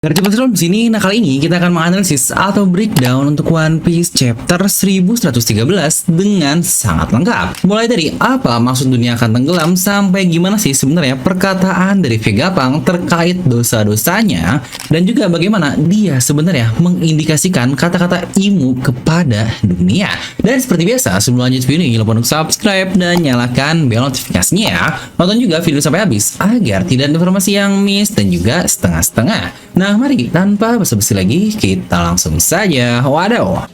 Garjep di sini, nah kali ini kita akan menganalisis atau breakdown untuk One Piece chapter 1113 dengan sangat lengkap. Mulai dari apa maksud dunia akan tenggelam sampai gimana sih sebenarnya perkataan dari Vegapunk terkait dosa-dosanya dan juga bagaimana dia sebenarnya mengindikasikan kata-kata Imu kepada dunia. Dan seperti biasa, sebelum lanjut video ini lupa untuk subscribe dan nyalakan bel notifikasinya ya. Nonton juga video sampai habis agar tidak ada informasi yang miss dan juga setengah-setengah. Nah, mari tanpa basa-basi lagi kita langsung saja. Wadaw.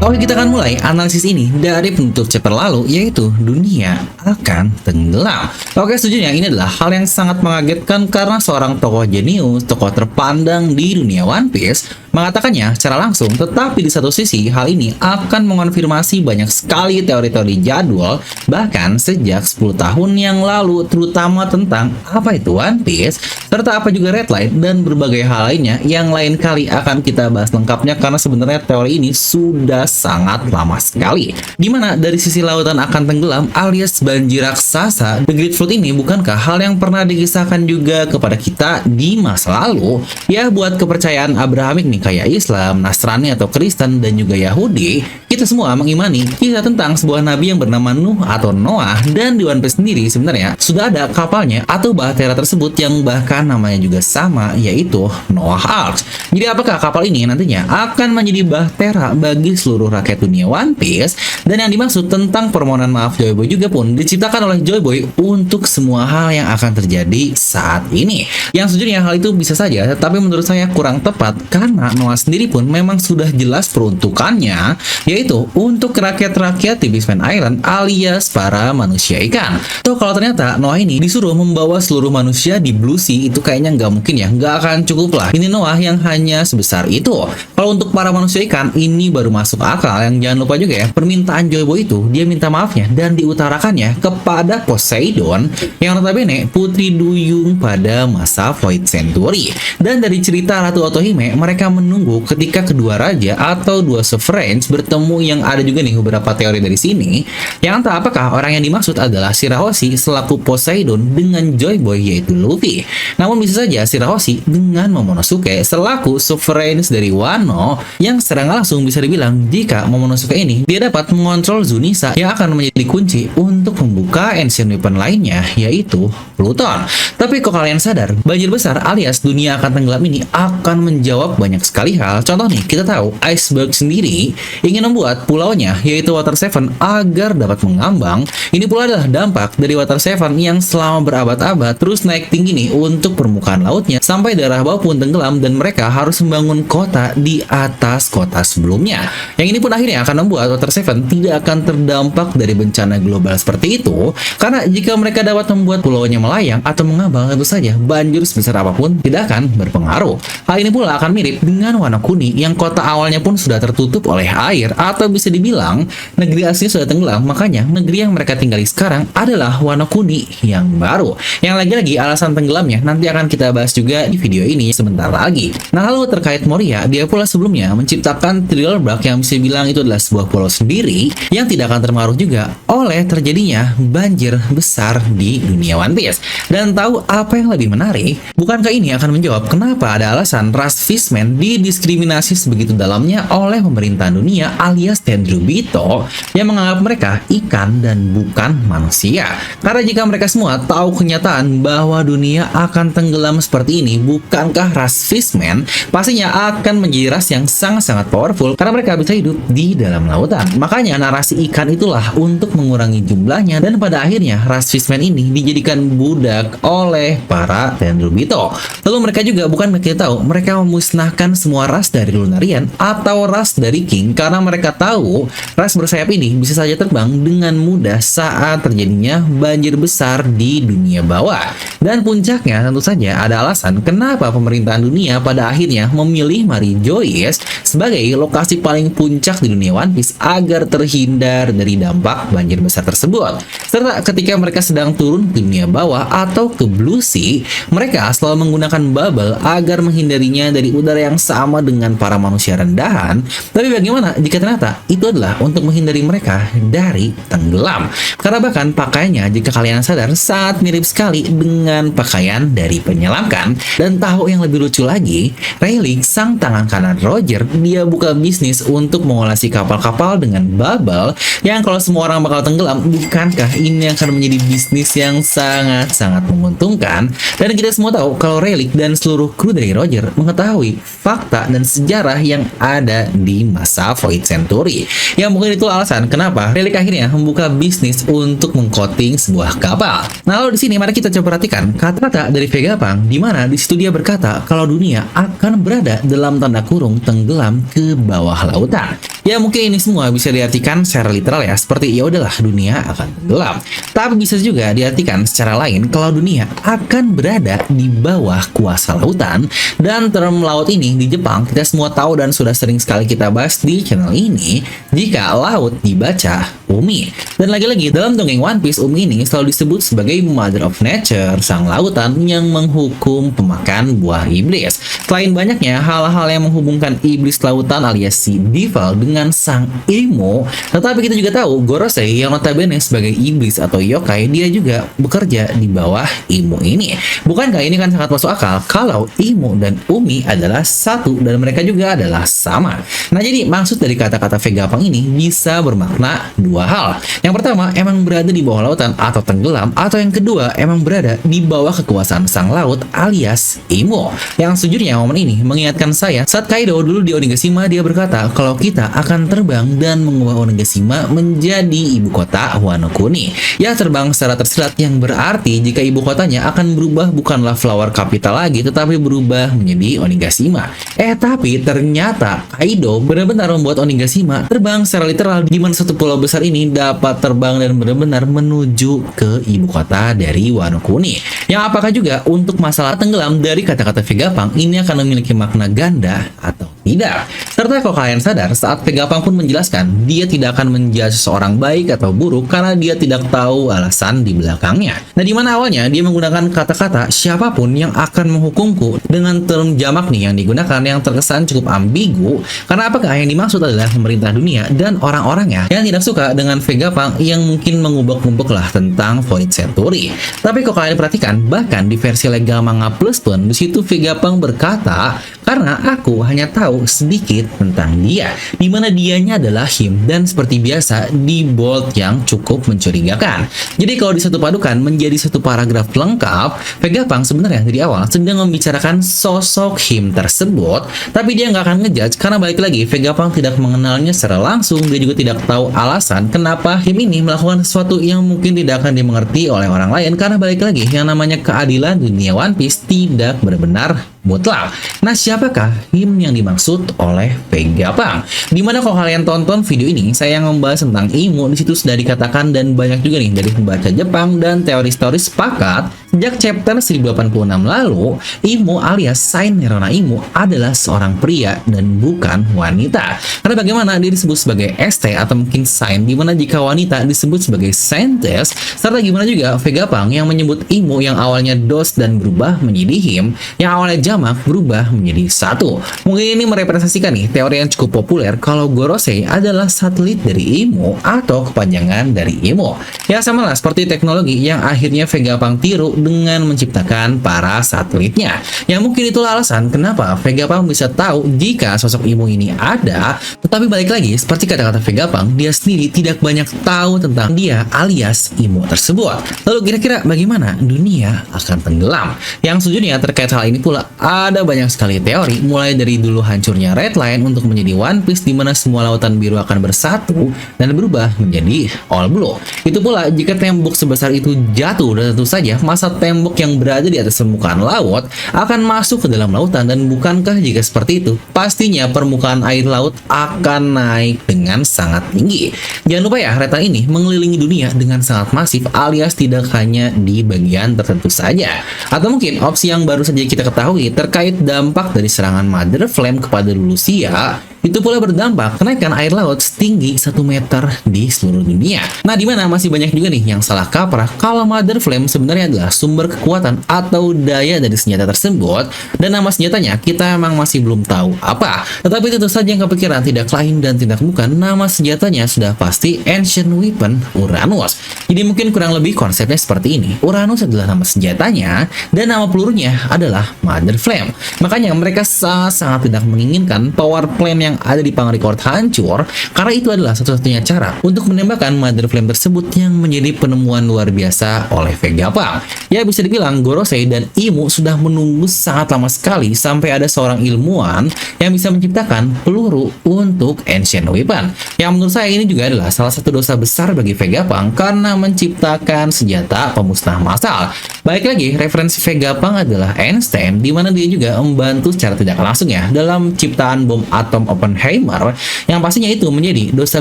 Oke, kita akan mulai analisis ini dari penutup chapter lalu, yaitu dunia akan tenggelam. Oke, sejujurnya ini adalah hal yang sangat mengagetkan karena seorang tokoh jenius, tokoh terpandang di dunia One Piece, mengatakannya secara langsung, tetapi di satu sisi hal ini akan mengonfirmasi banyak sekali teori-teori jadwal, bahkan sejak 10 tahun yang lalu, terutama tentang apa itu One Piece, serta apa juga Red Line, dan berbagai hal lainnya yang lain kali akan kita bahas lengkapnya karena sebenarnya teori ini sudah sangat lama sekali. Dimana dari sisi lautan akan tenggelam alias banjir raksasa, The Great Flood ini bukankah hal yang pernah dikisahkan juga kepada kita di masa lalu? Ya, buat kepercayaan Abrahamik nih kayak Islam, Nasrani atau Kristen dan juga Yahudi, kita semua mengimani kisah tentang sebuah nabi yang bernama Nuh atau Noah, dan di One Piece sendiri sebenarnya sudah ada kapalnya atau bahtera tersebut yang bahkan namanya juga sama, yaitu Noah Ark. Jadi apakah kapal ini nantinya akan menjadi bahtera bagi seluruh rakyat dunia One Piece? Dan yang dimaksud tentang permohonan maaf Joy Boy juga pun diciptakan oleh Joy Boy untuk semua hal yang akan terjadi saat ini. Yang sejujurnya hal itu bisa saja, tapi menurut saya kurang tepat karena Noah sendiri pun memang sudah jelas peruntukannya, yaitu untuk rakyat-rakyat di Beastman Island alias para manusia ikan. Tuh kalau ternyata Noah ini disuruh membawa seluruh manusia di Blue Sea, itu kayaknya nggak mungkin ya, nggak akan cukup lah. Ini Noah yang hanya sebesar itu. Kalau untuk para manusia ikan ini baru masuk akal. Yang jangan lupa juga ya, permintaan Joy Boy itu dia minta maafnya dan diutarakannya kepada Poseidon yang notabene putri duyung pada masa Void Century. Dan dari cerita Ratu Otohime, mereka menunggu ketika kedua raja atau dua sovereigns bertemu, yang ada juga nih beberapa teori dari sini yang entah apakah orang yang dimaksud adalah Shirahoshi selaku Poseidon dengan Joy Boy yaitu Luffy. Namun bisa saja Shirahoshi dengan Momonosuke selaku sovereigns dari Wano, yang secara langsung bisa dibilang jika Momonosuke ini dia dapat mengontrol Zunisa yang akan menjadi kunci untuk membuka ancient weapon lainnya, yaitu Pluton. Tapi kok kalian sadar, banjir besar alias dunia akan tenggelam ini akan menjawab banyak sekali hal. Contoh nih, kita tahu Iceberg sendiri ingin membuat pulaunya yaitu Water Seven agar dapat mengambang. Ini pula adalah dampak dari Water Seven yang selama berabad-abad terus naik tinggi nih untuk permukaan lautnya sampai daerah bawah pun tenggelam dan mereka harus membangun kota di atas kota sebelumnya. Yang ini pun akhirnya akan membuat Water Seven tidak akan terdampak dari bencana global seperti itu, karena jika mereka dapat membuat pulaunya melayang atau mengambang, tentu saja banjir sebesar apapun tidak akan berpengaruh. Hal ini pula akan mirip dengan Wano Kuni yang kota awalnya pun sudah tertutup oleh air, atau bisa dibilang negeri aslinya sudah tenggelam, makanya negeri yang mereka tinggali sekarang adalah Wano Kuni yang baru. Yang lagi-lagi alasan tenggelamnya nanti akan kita bahas juga di video ini sebentar lagi. Nah, lalu terkait Moria, dia pula sebelumnya menciptakan Thriller Bark yang bisa bilang itu adalah sebuah pulau sendiri yang tidak akan terpengaruh juga oleh terjadinya banjir besar di dunia One Piece. Dan tahu apa yang lebih menarik? Bukankah ini akan menjawab kenapa ada alasan ras Fishman didiskriminasi sebegitu dalamnya oleh pemerintahan dunia alias Tenryubito yang menganggap mereka ikan dan bukan manusia? Karena jika mereka semua tahu kenyataan bahwa dunia akan tenggelam seperti ini, bukankah ras Fishman pastinya akan menjadi ras yang sangat-sangat powerful karena mereka bisa hidup di dalam lautan. Makanya narasi ikan itulah untuk mengurangi jumlahnya, dan pada akhirnya ras Fishman ini dijadikan budak oleh para Tenryubito. Lalu mereka juga bukan kita tahu mereka memusnahkan semua ras dari Lunarian atau ras dari King karena mereka tahu ras bersayap ini bisa saja terbang dengan mudah saat terjadinya banjir besar di dunia bawah. Dan puncaknya tentu saja ada alasan kenapa pemerintahan dunia pada akhirnya memilih Marijois sebagai lokasi paling puncak di dunia One Piece agar terhindar dari dampak banjir besar tersebut. Serta ketika mereka sedang turun ke dunia bawah atau ke Blue Sea, mereka selalu menggunakan bubble agar menghindarinya dari udara yang sama dengan para manusia rendahan. Tapi bagaimana jika ternyata itu adalah untuk menghindari mereka dari tenggelam? Karena bahkan pakaiannya, jika kalian sadar, sangat mirip sekali dengan pakaian dari penyelam kan? Dan tahu yang lebih lucu lagi, Rayleigh, sang tangan kanan Roger, dia buka bisnis untuk mengolesi kapal-kapal dengan bubble yang kalau semua orang bakal tenggelam. Bukankah ini akan menjadi bisnis yang sangat-sangat menguntungkan? Dan kita semua tahu kalau Rayleigh dan seluruh kru dari Roger mengetahui fakta dan sejarah yang ada di masa Void Century. Ya mungkin itu alasan kenapa Rayleigh akhirnya membuka bisnis untuk mengcoating sebuah kapal. Nah, lalu di sini mari kita coba perhatikan kata-kata dari Vegapunk, di mana di situ dia berkata kalau dunia akan berada dalam tanda kurung tenggelam ke bawah lautan. Ya mungkin ini semua bisa diartikan secara literal ya, seperti ya udahlah dunia akan tenggelam. Tapi bisa juga diartikan secara lain kalau dunia akan berada di bawah kuasa lautan. Dan term laut ini di Jepang kita semua tahu dan sudah sering sekali kita bahas di channel ini, jika laut dibaca Umi. Dan lagi-lagi dalam dongeng One Piece, Umi ini selalu disebut sebagai Mother of Nature, sang lautan yang menghukum pemakan buah iblis. Selain banyaknya hal-hal yang menghubungkan iblis lautan alias si Devil dengan sang Imo, tetapi kita juga tahu Gorosei yang notabene sebagai iblis atau yokai, dia juga bekerja di bawah Imo ini. Bukankah ini kan sangat masuk akal kalau Imo dan Umi adalah satu dan mereka juga adalah sama? Nah, jadi maksud dari kata-kata Vegapunk ini bisa bermakna dua hal. Yang pertama, emang berada di bawah lautan atau tenggelam, atau yang kedua, emang berada di bawah kekuasaan sang laut alias Imo. Yang sejujurnya momen ini mengingatkan saya saat Kaido dulu di Onigashima, dia berkata kalau kita akan terbang dan mengubah Onigashima menjadi ibu kota Wano Kuni. Ya, terbang secara tersirat yang berarti jika ibu kotanya akan berubah bukanlah Flower Capital lagi, tetapi berubah menjadi Onigashima. Tapi ternyata Kaido benar-benar membuat Onigashima terbang secara literal, di mana satu pulau besar ini dapat terbang dan benar-benar menuju ke ibu kota dari Wano Kuni. Yang apakah juga untuk masalah tenggelam dari kata-kata Vegapunk ini akan memiliki makna ganda atau tidak? Serta kalau kalian sadar, saat Vegapunk pun menjelaskan dia tidak akan menjudge seorang baik atau buruk karena dia tidak tahu alasan di belakangnya. Nah, di mana awalnya dia menggunakan kata-kata siapapun yang akan menghukumku dengan term jamak nih yang digunakan yang terkesan cukup ambigu, karena apakah yang dimaksud adalah pemerintah dunia dan orang-orangnya yang tidak suka dengan Vegapunk yang mungkin mengubek-ubek lah tentang Void Century. Tapi kalau kalian perhatikan, bahkan di versi legal manga plus pun di situ Vegapunk berkata karena aku hanya tahu sedikit tentang dia, di mana dianya adalah him, dan seperti biasa di bold yang cukup mencurigakan. Jadi kalau disatu padukan menjadi satu paragraf lengkap, Vegapunk sebenarnya dari awal sedang membicarakan sosok him tersebut, tapi dia nggak akan ngejudge karena balik lagi Vegapunk tidak mengenalnya secara langsung. Dia juga tidak tahu alasan kenapa him ini melakukan sesuatu yang mungkin tidak akan dimengerti oleh orang lain, karena balik lagi yang namanya keadilan dunia One Piece tidak benar-benar mutlak. Nah, siapakah him yang dimaksud oleh Vegapunk? Dimana kalau kalian tonton video ini, saya yang membahas tentang Imo, di situ sudah dikatakan dan banyak juga nih dari pembaca Jepang dan teori-teori sepakat sejak chapter 1086 lalu, Imo alias Saint Nerona Imo adalah seorang pria dan bukan wanita. Karena bagaimana dia disebut sebagai ST atau mungkin Saint, dimana jika wanita disebut sebagai Saintess, serta gimana juga Vegapunk yang menyebut Imo yang awalnya dos dan berubah menjadi him, yang awalnya jamak berubah menjadi satu. Mungkin ini merepresentasikan nih teori yang cukup populer kalau Gorosei adalah satelit dari Imo atau kepanjangan dari Imo. Ya sama lah seperti teknologi yang akhirnya Vegapunk tiru dengan menciptakan para satelitnya. Yang mungkin itulah alasan kenapa Vegapunk bisa tahu jika sosok Imo ini ada. Tetapi balik lagi, seperti kata-kata Vegapunk, dia sendiri tidak banyak tahu tentang dia alias Imo tersebut. Lalu kira-kira bagaimana dunia akan tenggelam? Yang sejujurnya terkait hal ini pula ada banyak sekali teori, mulai dari dulu hancurnya Red Line untuk menjadi One Piece, di mana semua lautan biru akan bersatu dan berubah menjadi All Blue. Itu pula jika tembok sebesar itu jatuh, dan tentu saja masa tembok yang berada di atas permukaan laut akan masuk ke dalam lautan. Dan bukankah jika seperti itu, pastinya permukaan air laut akan naik dengan sangat tinggi. Jangan lupa ya, Red Line ini mengelilingi dunia dengan sangat masif, alias tidak hanya di bagian tertentu saja. Atau mungkin opsi yang baru saja kita ketahui terkait dampak dari serangan Mother Flame kepada Lucia, Itu pula berdampak kenaikan air laut setinggi 1 meter di seluruh dunia. Nah, di mana masih banyak juga nih yang salah kaprah kalau Mother Flame sebenarnya adalah sumber kekuatan atau daya dari senjata tersebut, dan nama senjatanya kita memang masih belum tahu apa. Tetapi tentu saja yang kepikiran tidak lain dan tidak bukan nama senjatanya sudah pasti Ancient Weapon Uranus. Jadi mungkin kurang lebih konsepnya seperti ini. Uranus adalah nama senjatanya dan nama pelurunya adalah Mother Flame. Makanya mereka sangat tidak menginginkan power plant yang ada di Pangrecord hancur, karena itu adalah satu-satunya cara untuk menembakkan Mother Flame tersebut yang menjadi penemuan luar biasa oleh Vegapunk. Ya, bisa dibilang Gorosei dan Imu sudah menunggu sangat lama sekali sampai ada seorang ilmuwan yang bisa menciptakan peluru untuk Ancient Weapon. Yang menurut saya ini juga adalah salah satu dosa besar bagi Vegapunk karena menciptakan senjata pemusnah massal. Baik lagi, referensi Vegapunk adalah Einstein, di mana dia juga membantu secara tidak langsung ya dalam ciptaan bom atom Oppenheimer, yang pastinya itu menjadi dosa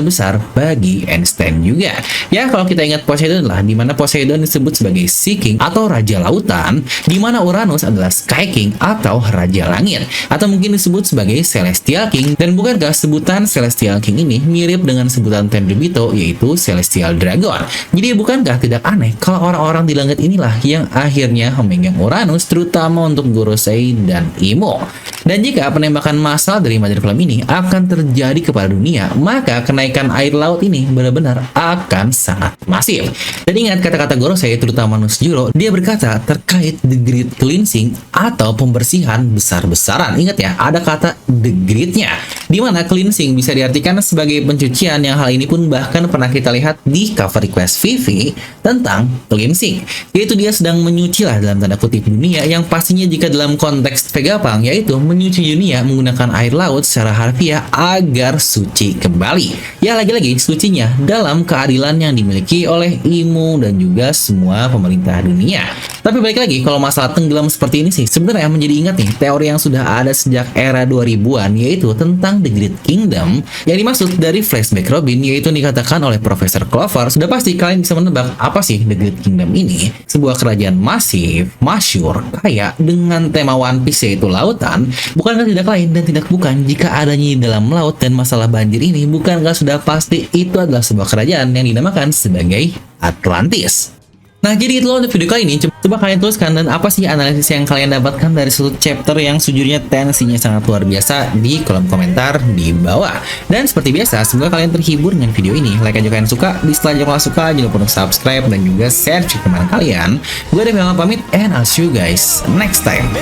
besar bagi Einstein juga. Ya, kalau kita ingat Poseidon lah, di mana Poseidon disebut sebagai Sea King atau Raja Lautan, di mana Uranus adalah Sky King atau Raja Langit, atau mungkin disebut sebagai Celestial King. Dan bukankah sebutan Celestial King ini mirip dengan sebutan Tenryubito, yaitu Celestial Dragon? Jadi bukankah tidak aneh kalau orang-orang di langit inilah yang akhirnya memegang Uranus, terutama untuk Gorosei dan Imo. Dan jika penembakan massal dari Mother Flame ini akan terjadi kepada dunia, maka kenaikan air laut ini benar-benar akan sangat masif. Dan ingat kata-kata Gorosei, terutama Nusjuro, dia berkata terkait the great cleansing atau pembersihan besar-besaran. Ingat ya, ada kata the great-nya, di mana cleansing bisa diartikan sebagai pencucian, yang hal ini pun bahkan pernah kita lihat di cover request Vivi tentang cleansing, yaitu dia sedang menyuci lah dalam tanda kutip dunia, yang pastinya jika dalam konteks Vegapunk yaitu menyuci dunia menggunakan air laut secara harfiah agar suci kembali. Ya, lagi-lagi sucinya dalam keadilan yang dimiliki oleh Imo dan juga semua pemerintah dunia. Tapi balik lagi, kalau masalah tenggelam seperti ini sih sebenarnya menjadi ingat nih teori yang sudah ada sejak era 2000-an, yaitu tentang The Great Kingdom. Yang dimaksud dari flashback Robin, yaitu dikatakan oleh Profesor Clover. Sudah pasti kalian bisa menebak apa sih The Great Kingdom ini? Sebuah kerajaan masif, masyur, kaya dengan tema One Piece yaitu lautan. Bukankah tidak lain dan tidak bukan jika adanya di dalam laut dan masalah banjir ini, bukankah sudah pasti itu adalah sebuah kerajaan yang dinamakan sebagai Atlantis. Nah, jadi itu untuk video kali ini. Coba kalian tuliskan dan apa sih analisis yang kalian dapatkan dari satu chapter yang sejujurnya tensinya sangat luar biasa di kolom komentar di bawah. Dan seperti biasa, semoga kalian terhibur dengan video ini. Like aja kalian suka, dislike aja kalau suka, jangan lupa untuk subscribe dan juga share ke teman kalian. Gue Devi pamit, and I'll see you guys next time.